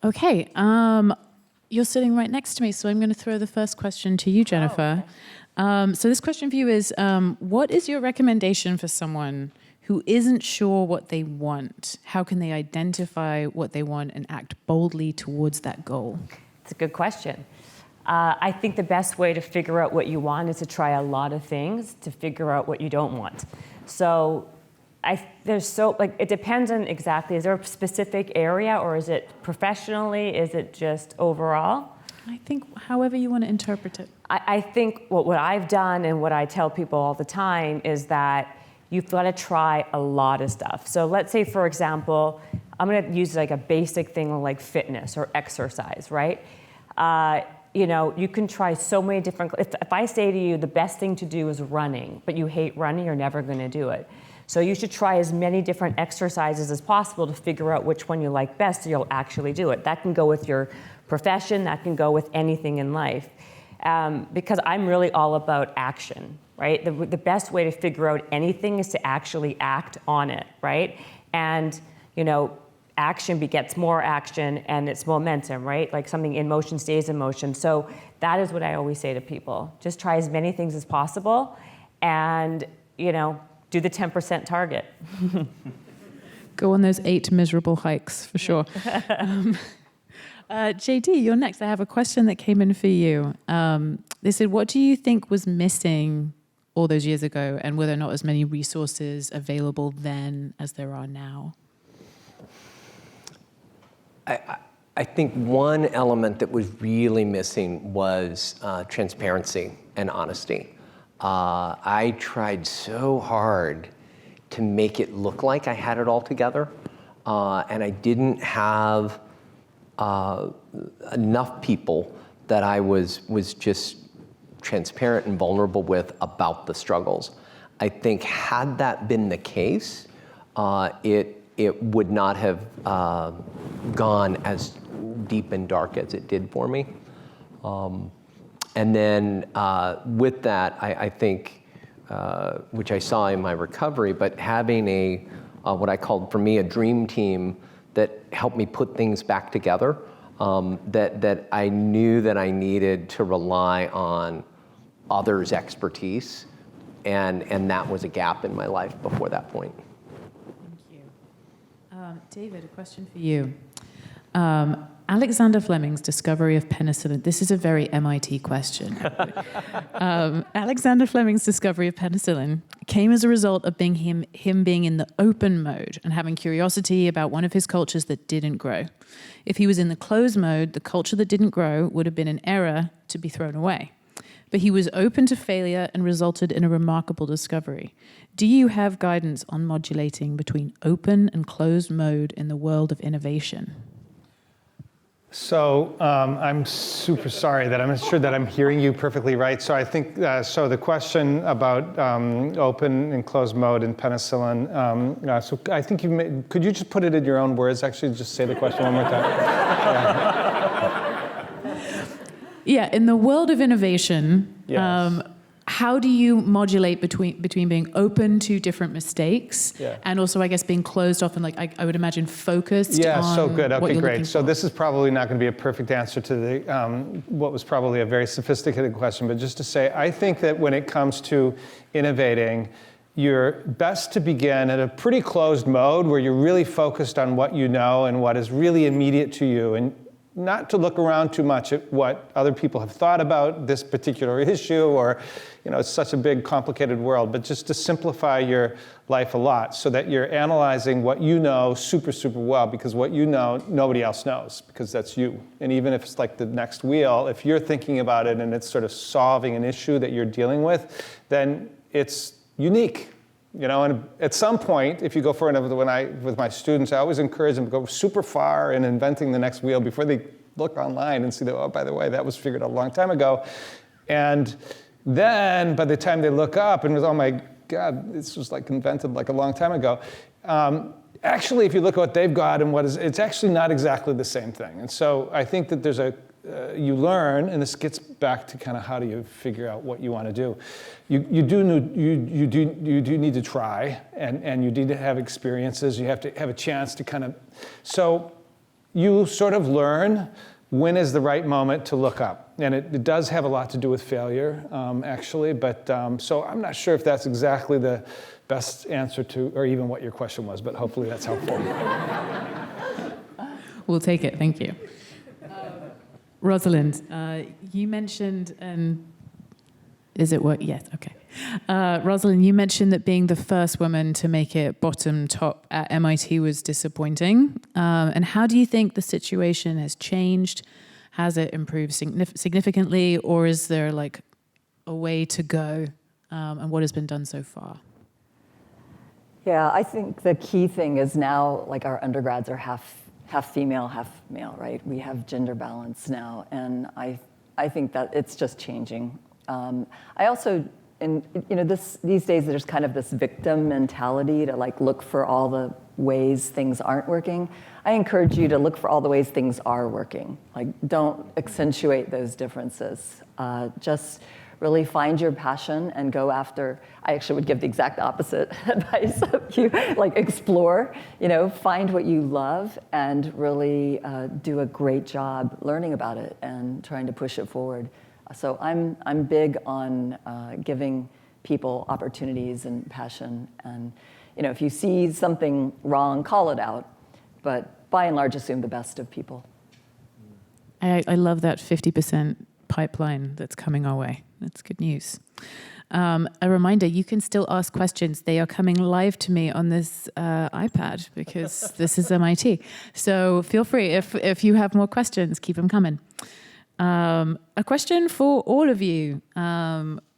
Okay, you're sitting right next to me, so I'm going to throw the first question to you, Jennifer. Oh, okay. So this question for you is, what is your recommendation for someone who isn't sure what they want? How can they identify what they want and act boldly towards that goal? It's a good question. I think the best way to figure out what you want is to try a lot of things to figure out what you don't want. So it depends on exactly, is there a specific area, or is it professionally, is it just overall? I think however you want to interpret it. I think what I've done and what I tell people all the time is that you've got to try a lot of stuff. So let's say, for example, I'm going to use like a basic thing like fitness or exercise, right? You can try so many different, if I say to you the best thing to do is running, but you hate running, you're never going to do it. So you should try as many different exercises as possible to figure out which one you like best so you'll actually do it. That can go with your profession, that can go with anything in life. Because I'm really all about action, right? The best way to figure out anything is to actually act on it, right? And, action begets more action, and it's momentum, right? Like something in motion stays in motion. So that is what I always say to people. Just try as many things as possible and, do the 10% target. Go on those 8 miserable hikes, for sure. JD, you're next. I have a question that came in for you. They said, what do you think was missing all those years ago, and were there not as many resources available then as there are now? I think one element that was really missing was transparency and honesty. I tried so hard to make it look like I had it all together, and I didn't have enough people that I was just transparent and vulnerable with about the struggles. I think had that been the case, it would not have gone as deep and dark as it did for me. And then with that, I think, which I saw in my recovery, but having what I called for me a dream team that helped me put things back together, that I knew that I needed to rely on others' expertise, and that was a gap in my life before that point. David, a question for you. Alexander Fleming's discovery of penicillin. This is a very MIT question. Alexander Fleming's discovery of penicillin came as a result of him being in the open mode and having curiosity about one of his cultures that didn't grow. If he was in the closed mode, the culture that didn't grow would have been an error to be thrown away. But he was open to failure and resulted in a remarkable discovery. Do you have guidance on modulating between open and closed mode in the world of innovation? So I'm super sorry that I'm not sure that I'm hearing you perfectly right. So I think, so the question about open and closed mode in penicillin, so I think could you just put it in your own words, actually just say the question one more time? Yeah, in the world of innovation, Yes. How do you modulate between being open to different mistakes and also, I guess, being closed off and, like, I would imagine, focused on so good. what Okay, you're great. looking So for? this is probably not going to be a perfect answer to the what was probably a very sophisticated question, but just to say, I think that when it comes to innovating, you're best to begin at a pretty closed mode where you're really focused on what you know and what is really immediate to you, and not to look around too much at what other people have thought about this particular issue, or, it's such a big, complicated world, but just to simplify your life a lot so that you're analyzing what you know super, super well, because what you know, nobody else knows, because that's you. And even if it's like the next wheel, if you're thinking about it and it's sort of solving an issue that you're dealing with, then it's unique. And at some point, if you go for it, with my students, I always encourage them to go super far in inventing the next wheel before they look online and see that, oh, by the way, that was figured out a long time ago. And then by the time they look up and, oh my God, this was like invented like a long time ago. Actually, if you look at what they've got and it's actually not exactly the same thing. And so I think that there's you learn, and this gets back to kind of how do you figure out what you want to do. You do need to try, and you need to have experiences. You have to have a chance to kind of. So you sort of learn when is the right moment to look up. And it does have a lot to do with failure, actually. But so I'm not sure if that's exactly the best answer to, or even what your question was, but hopefully that's helpful. We'll take it. Thank you. Rosalind, you mentioned, is it what? Yes, okay. Rosalind, you mentioned that being the first woman to make it bottom top at MIT was disappointing. And how do you think the situation has changed? Has it improved significantly, or is there like a way to go? And what has been done so far? Yeah, I think the key thing is now, like, our undergrads are half female, half male, right? We have gender balance now, and I think that it's just changing. I also, these days there's kind of this victim mentality to like look for all the ways things aren't working. I encourage you to look for all the ways things are working. Like, don't accentuate those differences. Just really find your passion and go after. I actually would give the exact opposite advice of you, like explore, find what you love and really do a great job learning about it and trying to push it forward. So I'm big on giving people opportunities and passion. And if you see something wrong, call it out. But by and large, assume the best of people. I love that 50% pipeline that's coming our way. That's good news. A reminder, you can still ask questions. They are coming live to me on this iPad because this is MIT. So feel free, if you have more questions, keep them coming. A question for all of you.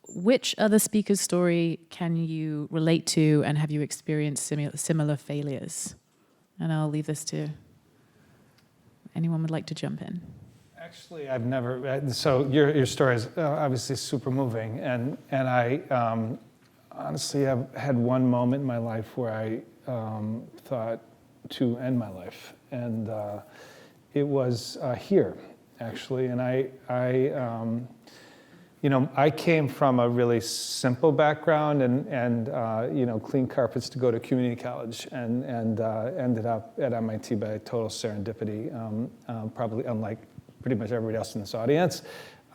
Which other speaker's story can you relate to, and have you experienced similar failures? And I'll leave this to anyone would like to jump in. Actually, I've never. So your story is obviously super moving, and I honestly have had one moment in my life where I thought to end my life, and it was here, actually. And I came from a really simple background and clean carpets to go to community college, and ended up at MIT by total serendipity, probably unlike pretty much everybody else in this audience.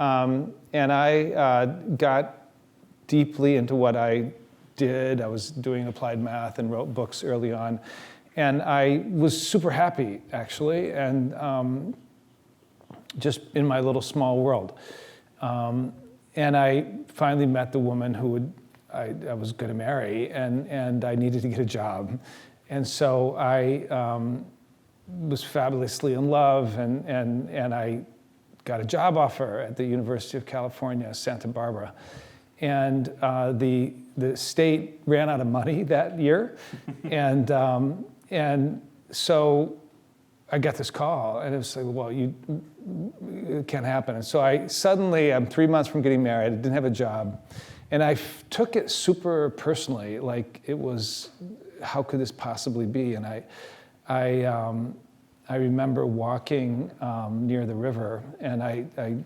And I got deeply into what I did. I was doing applied math and wrote books early on. And I was super happy, actually, and just in my little small world. And I finally met the woman who I was going to marry, and I needed to get a job. And so I was fabulously in love, and I got a job offer at the University of California, Santa Barbara. And the state ran out of money that year, and so I got this call, and it was like, well, it can't happen. And so I'm 3 months from getting married, I didn't have a job, and I took it super personally, like it was, how could this possibly be? And I remember walking near the river, and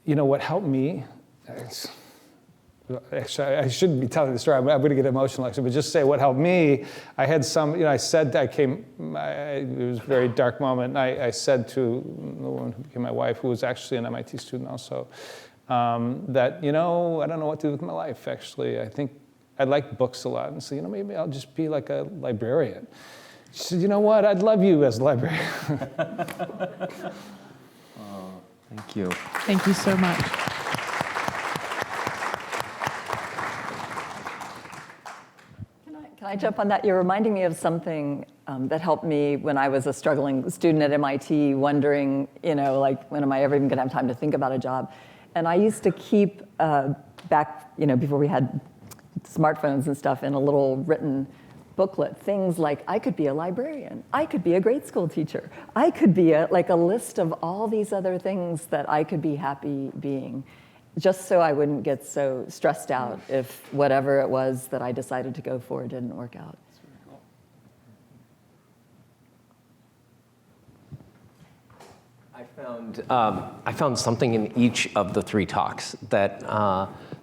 what helped me. Actually, I shouldn't be telling the story. I'm going to get emotional, actually, but just say what helped me. I had I said it was a very dark moment, and I said to the woman who became my wife, who was actually an MIT student also, that, I don't know what to do with my life, actually. I think I like books a lot, and so, maybe I'll just be like a librarian. She said, you know what, I'd love you as a librarian. Thank you. Thank you so much. Can I jump on that? You're reminding me of something that helped me when I was a struggling student at MIT, wondering, when am I ever even going to have time to think about a job? And I used to keep back, before we had smartphones and stuff, in a little written booklet, things like, I could be a librarian, I could be a grade school teacher, I could be a list of all these other things that I could be happy being, just so I wouldn't get so stressed out if whatever it was that I decided to go for didn't work out. I found something in each of the three talks that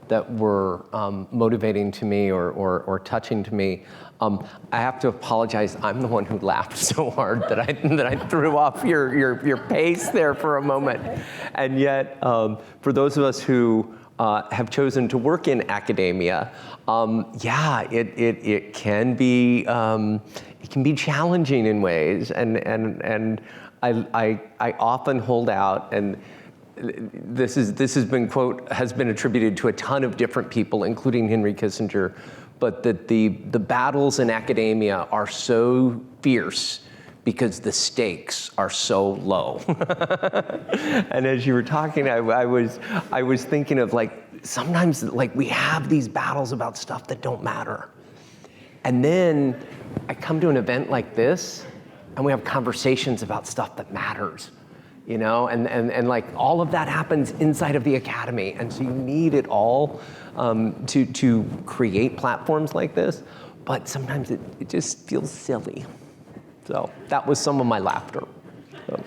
that were motivating to me or touching to me. I have to apologize. I'm the one who laughed so hard that I threw off your pace there for a moment. And yet, for those of us who have chosen to work in academia, it can be challenging in ways, and I often hold out, and this has been attributed to a ton of different people, including Henry Kissinger, but that the battles in academia are so fierce because the stakes are so low. And as you were talking, I was thinking of sometimes we have these battles about stuff that don't matter. And then I come to an event like this and we have conversations about stuff that matters, and all of that happens inside of the academy. And so you need it all to create platforms like this, but sometimes it just feels silly. So that was some of my laughter. So.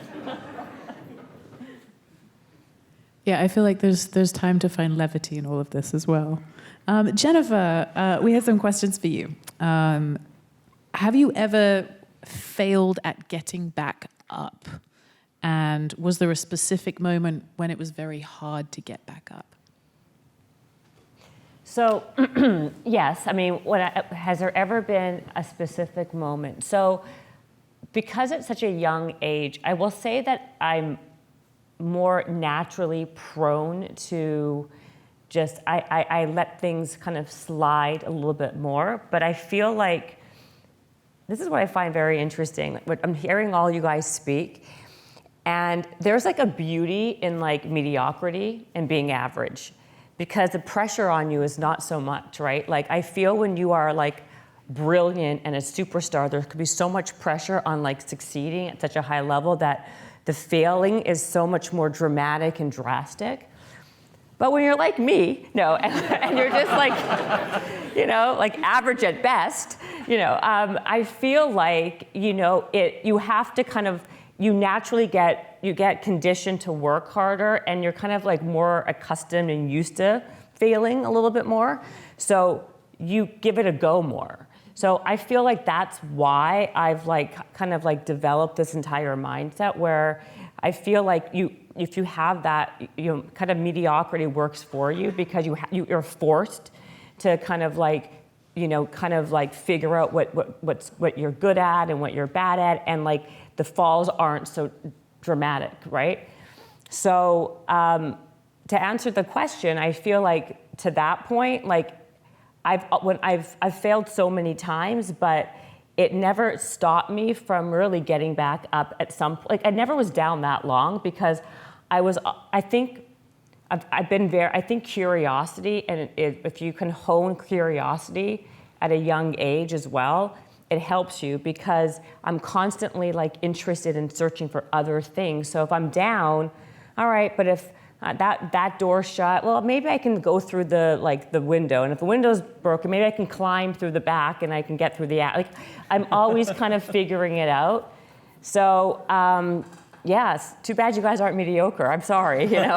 Yeah, I feel like there's time to find levity in all of this as well. Jennifer, we have some questions for you. Have you ever failed at getting back up? And was there a specific moment when it was very hard to get back up? So, yes, I mean, has there ever been a specific moment? So, because at such a young age, I will say that I'm more naturally prone to just, I let things kind of slide a little bit more, but I feel like, this is what I find very interesting. I'm hearing all you guys speak, and there's a beauty in mediocrity and being average, because the pressure on you is not so much, right? I feel when you are brilliant and a superstar, there could be so much pressure on succeeding at such a high level that the failing is so much more dramatic and drastic. But when you're like me, and you're just average at best, I feel you have to kind of, you naturally get conditioned to work harder, and you're kind of more accustomed and used to failing a little bit more. So you give it a go more. So I feel that's why I've developed this entire mindset where I feel if you have that, kind of mediocrity works for you, because you're forced to kind of figure out what you're good at and what you're bad at, and the falls aren't so dramatic, right? So to answer the question, I feel to that point, I've failed so many times, but it never stopped me from really getting back up at some point. I never was down that long, because I think curiosity, and if you can hone curiosity at a young age as well, it helps you, because I'm constantly interested in searching for other things. So if I'm down, all right, but if that door's shut, well, maybe I can go through the window, and if the window's broken, maybe I can climb through the back and I can get through the I'm always kind of figuring it out. So yes, too bad you guys aren't mediocre. I'm sorry, There's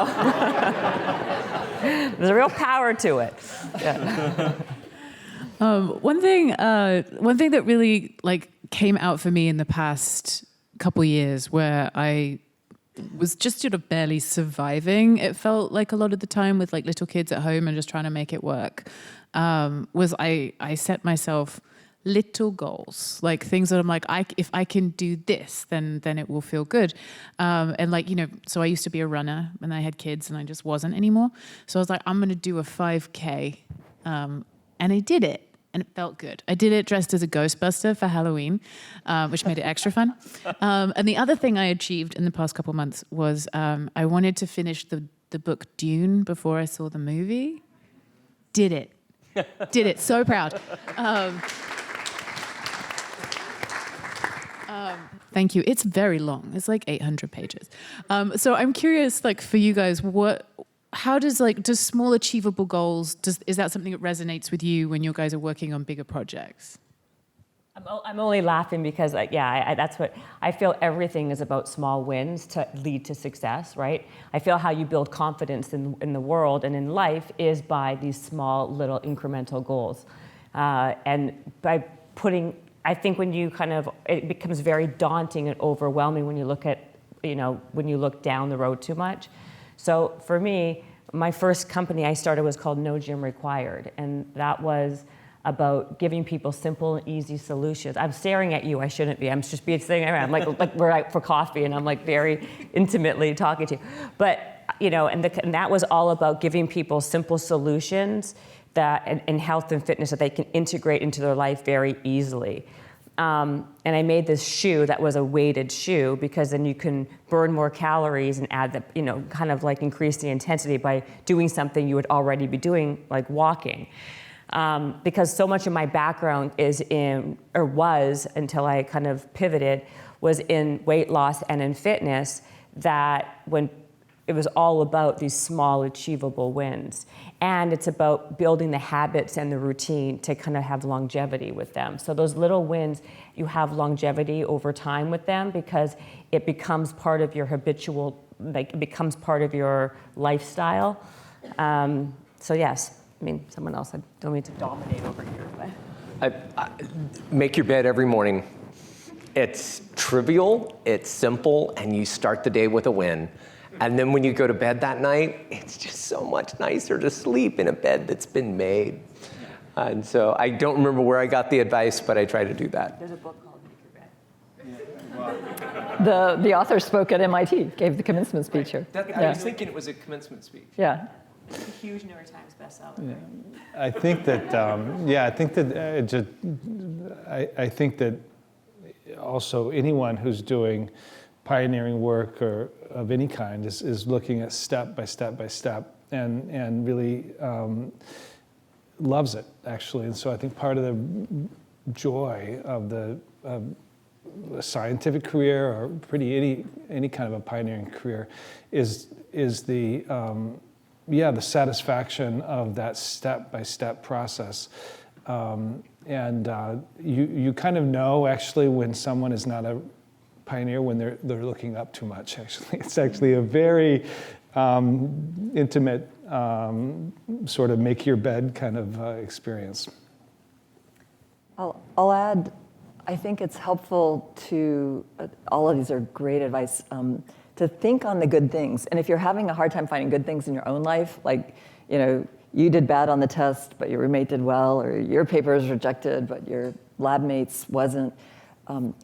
a real power to it. Yeah. One thing that really came out for me in the past couple years, where I was just sort of barely surviving, it felt like a lot of the time, with little kids at home and just trying to make it work, was I set myself little goals, things that I'm if I can do this, then it will feel good. So I used to be a runner, and I had kids, and I just wasn't anymore. So I was I'm going to do a 5K. And I did it, and it felt good. I did it dressed as a Ghostbuster for Halloween, which made it extra fun. And the other thing I achieved in the past couple of months was I wanted to finish the book Dune before I saw the movie. Did it. Did it. So proud. Thank you. It's very long. It's 800 pages. So I'm curious, for you guys, how does small achievable goals, is that something that resonates with you when you guys are working on bigger projects? I'm only laughing because, that's what I feel. Everything is about small wins to lead to success, right? I feel how you build confidence in the world and in life is by these small, little incremental goals. And by putting, I think when you it becomes very daunting and overwhelming when you look at, when you look down the road too much. So for me, my first company I started was called No Gym Required. And that was about giving people simple and easy solutions. I'm staring at you, I shouldn't be. I'm just sitting around, like we're out for coffee and I'm like very intimately talking to you. But, and that was all about giving people simple solutions that in health and fitness that they can integrate into their life very easily. And I made this shoe that was a weighted shoe because then you can burn more calories and add the, kind of like increase the intensity by doing something you would already be doing, like walking. Because so much of my background was until I kind of pivoted, was in weight loss and in fitness, that when it was all about these small achievable wins. And it's about building the habits and the routine to kind of have longevity with them. So those little wins, you have longevity over time with them because it becomes part of your habitual, it becomes part of your lifestyle. So yes. I mean, someone else, I don't mean to dominate over here, but. Make your bed every morning. It's trivial, it's simple, and you start the day with a win. And then when you go to bed that night, it's just so much nicer to sleep in a bed that's been made. And so I don't remember where I got the advice, but I try to do that. There's a book called Make Your Bed. The author spoke at MIT, gave the commencement speech here. I was thinking it was a commencement speech. Yeah. It's a huge New York Times bestseller. Yeah. I think that also anyone who's doing pioneering work or of any kind is looking at step by step by step and really loves it, actually. And so I think part of the joy of a scientific career or any kind of a pioneering career is the satisfaction of that step-by-step process. You kind of know, actually, when someone is not a pioneer, when they're looking up too much, actually. It's actually a very intimate, sort of make-your-bed kind of experience. I'll add, I think it's helpful to, all of these are great advice, to think on the good things. And if you're having a hard time finding good things in your own life, like, you did bad on the test, but your roommate did well, or your paper was rejected, but your lab mate's wasn't,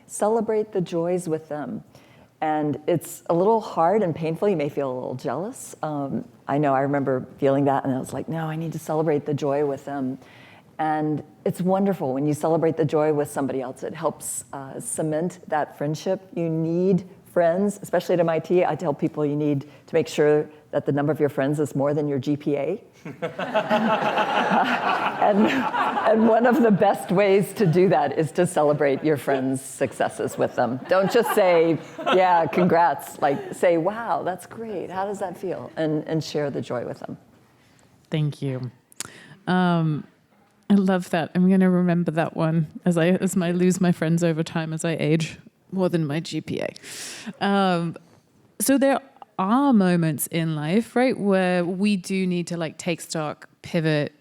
celebrate the joys with them. And it's a little hard and painful. You may feel a little jealous. I know I remember feeling that, and I was like, no, I need to celebrate the joy with them. And it's wonderful when you celebrate the joy with somebody else. It helps cement that friendship. You need friends, especially at MIT. I tell people you need to make sure that the number of your friends is more than your GPA. And one of the best ways to do that is to celebrate your friends' successes with them. Don't just say, yeah, congrats. Like, say, wow, that's great. How does that feel? And share the joy with them. Thank you. I love that. I'm going to remember that one as I lose my friends over time as I age, more than my GPA. So there are moments in life, right, where we do need to take stock, pivot,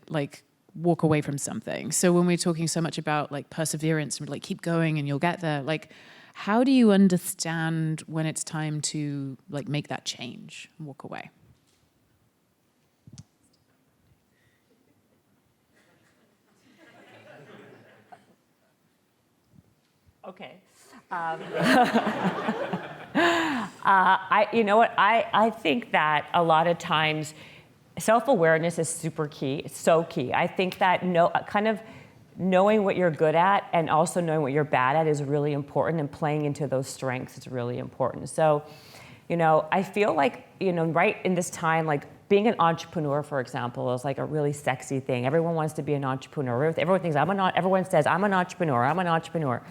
walk away from something. So when we're talking so much about perseverance and keep going and you'll get there, how do you understand when it's time to make that change and walk away? Okay. You know what? I think that a lot of times self-awareness is super key. It's so key. I think that knowing what you're good at and also knowing what you're bad at is really important, and playing into those strengths is really important. So, I feel right in this time, being an entrepreneur, for example, is a really sexy thing. Everyone wants to be an entrepreneur. Everyone thinks everyone says, I'm an entrepreneur.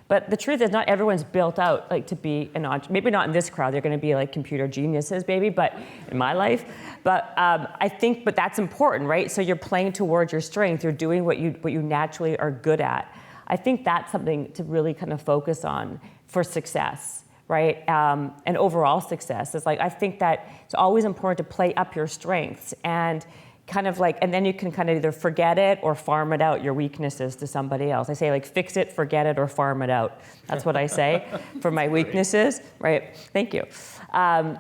But the truth is, not everyone's built out to be an entrepreneur. Maybe not in this crowd. They're going to be computer geniuses, maybe, but in my life. But I think, that's important, right? So you're playing towards your strength. You're doing what you naturally are good at. I think that's something to really kind of focus on for success, right? And overall success is like, I think that it's always important to play up your strengths and kind of like, and then you can kind of either forget it or farm it out, your weaknesses, to somebody else. I say like, fix it, forget it, or farm it out. That's what I say for my weaknesses, right? Thank you.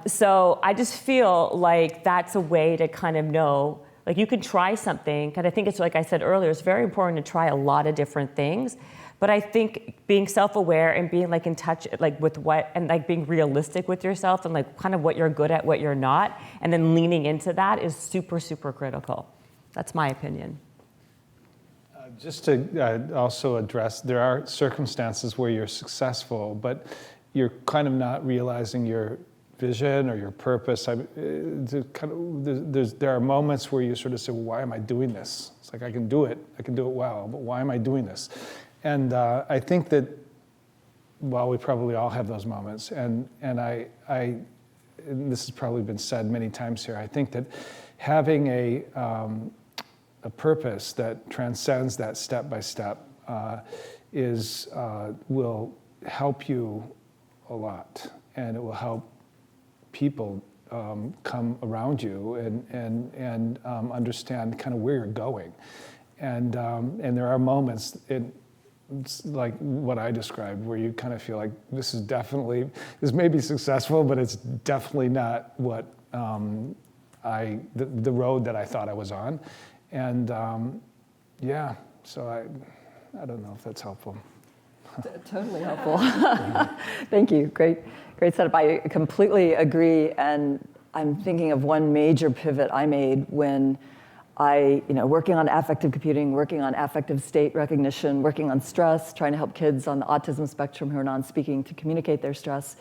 So I just feel like that's a way to kind of know, like you can try something, and I think it's like I said earlier, it's very important to try a lot of different things. But I think being self-aware and being like in touch like with what, and like being realistic with yourself and like kind of what you're good at, what you're not, and then leaning into that is super, super critical. That's my opinion. Just to also address, there are circumstances where you're successful, but you're kind of not realizing your vision or your purpose. There are moments where you sort of say, well, why am I doing this? It's like, I can do it well, but why am I doing this? And I think that, well, we probably all have those moments, and this has probably been said many times here, I think that having a purpose that transcends that step by step will help you a lot, and it will help people come around you and understand kind of where you're going, and there are moments it's like what I described, where you kind of feel like this may be successful, but it's definitely not what the road that I thought I was on, and yeah. So I don't know if that's helpful. Totally helpful. Thank you. Great setup. I completely agree, and I'm thinking of one major pivot I made when working on affective computing, working on affective state recognition, working on stress, trying to help kids on the autism spectrum who are non-speaking to communicate their stress.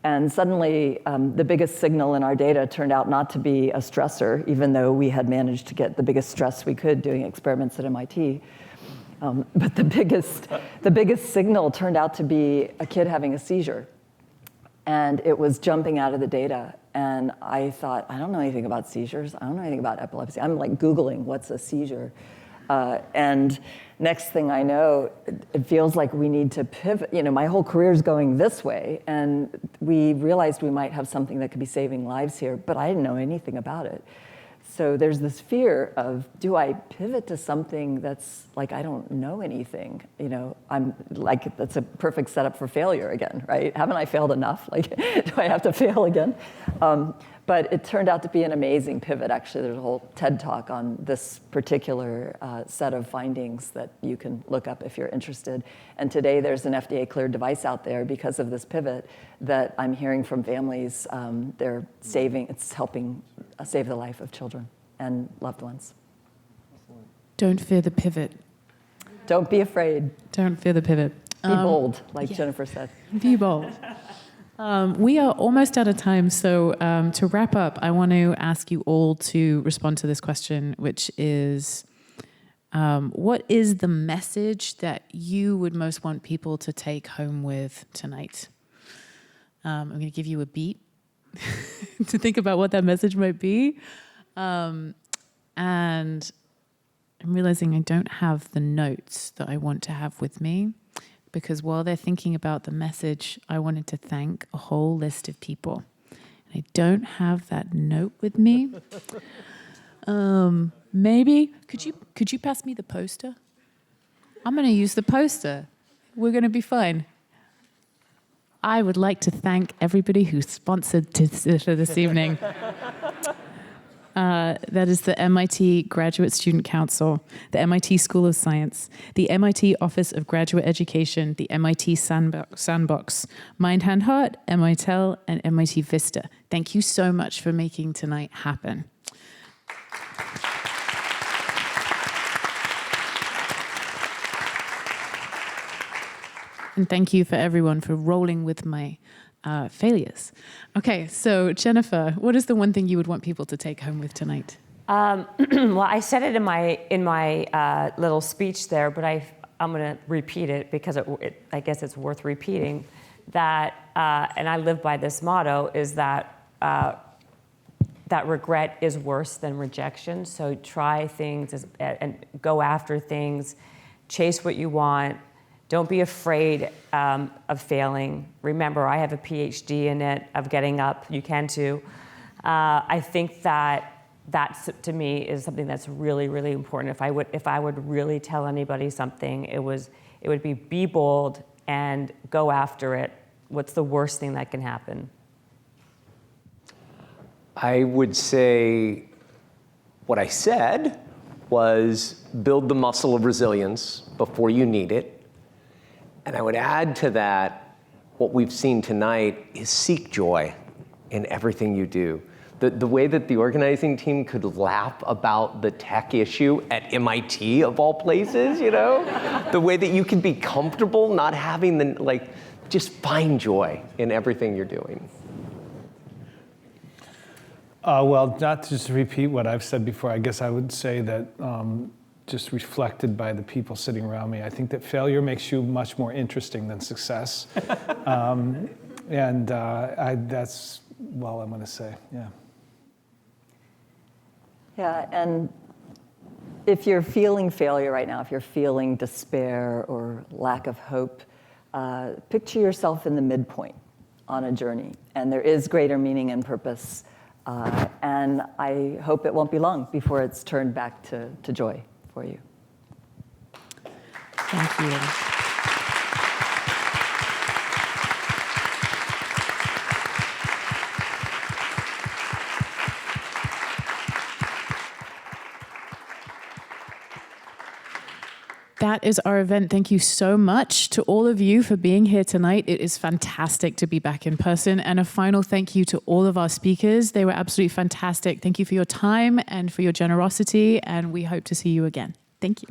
And suddenly, the biggest signal in our data turned out not to be a stressor, even though we had managed to get the biggest stress we could doing experiments at MIT. But the biggest signal turned out to be a kid having a seizure. And it was jumping out of the data. And I thought, I don't know anything about seizures. I don't know anything about epilepsy. I'm like Googling what's a seizure. And next thing I know, it feels like we need to pivot. My whole career's going this way. And we realized we might have something that could be saving lives here, but I didn't know anything about it. So there's this fear of, do I pivot to something that's like, I don't know anything? I'm like, that's a perfect setup for failure again, right? Haven't I failed enough? Like, do I have to fail again? But it turned out to be an amazing pivot. Actually, there's a whole TED talk on this particular set of findings that you can look up if you're interested. And today there's an FDA cleared device out there because of this pivot that I'm hearing from families. It's helping save the life of children and loved ones. Don't fear the pivot. Don't be afraid. Don't fear the pivot. Be bold, like Jennifer said. Be bold. We are almost out of time, so to wrap up, I want to ask you all to respond to this question, which is, what is the message that you would most want people to take home with tonight? I'm going to give you a beat to think about what that message might be. And I'm realizing I don't have the notes that I want to have with me, because while they're thinking about the message, I wanted to thank a whole list of people. And I don't have that note with me. Maybe, could you pass me the poster? I'm going to use the poster. We're going to be fine. I would like to thank everybody who sponsored this evening. That is the MIT Graduate Student Council, the MIT School of Science, the MIT Office of Graduate Education, the MIT Sandbox, Mind, Hand, Heart, MITell, and MIT Vista. Thank you so much for making tonight happen. And thank you for everyone for rolling with my failures. Okay, so Jennifer, what is the one thing you would want people to take home with tonight? Well, I said it in my little speech there, but I'm going to repeat it because I guess it's worth repeating. That, and I live by this motto, is that that regret is worse than rejection. So try things and go after things, chase what you want, Don't be afraid of failing. Remember, I have a PhD in it, of getting up. You can too. I think that to me is something that's really, really important. If I would really tell anybody something, it would be bold and go after it. What's the worst thing that can happen? I would say what I said was build the muscle of resilience before you need it. And I would add to that, what we've seen tonight is seek joy in everything you do. The way that the organizing team could laugh about the tech issue at MIT of all places, you know? The way that you can be comfortable not having just find joy in everything you're doing. Well, not to just repeat what I've said before, I guess I would say that just reflected by the people sitting around me, I think that failure makes you much more interesting than success. That's all I'm going to say, yeah. Yeah, and if you're feeling failure right now, if you're feeling despair or lack of hope, picture yourself in the midpoint on a journey. And there is greater meaning and purpose. And I hope it won't be long before it's turned back to joy for you. Thank you. That is our event. Thank you so much to all of you for being here tonight. It is fantastic to be back in person. And a final thank you to all of our speakers. They were absolutely fantastic. Thank you for your time and for your generosity. And we hope to see you again. Thank you.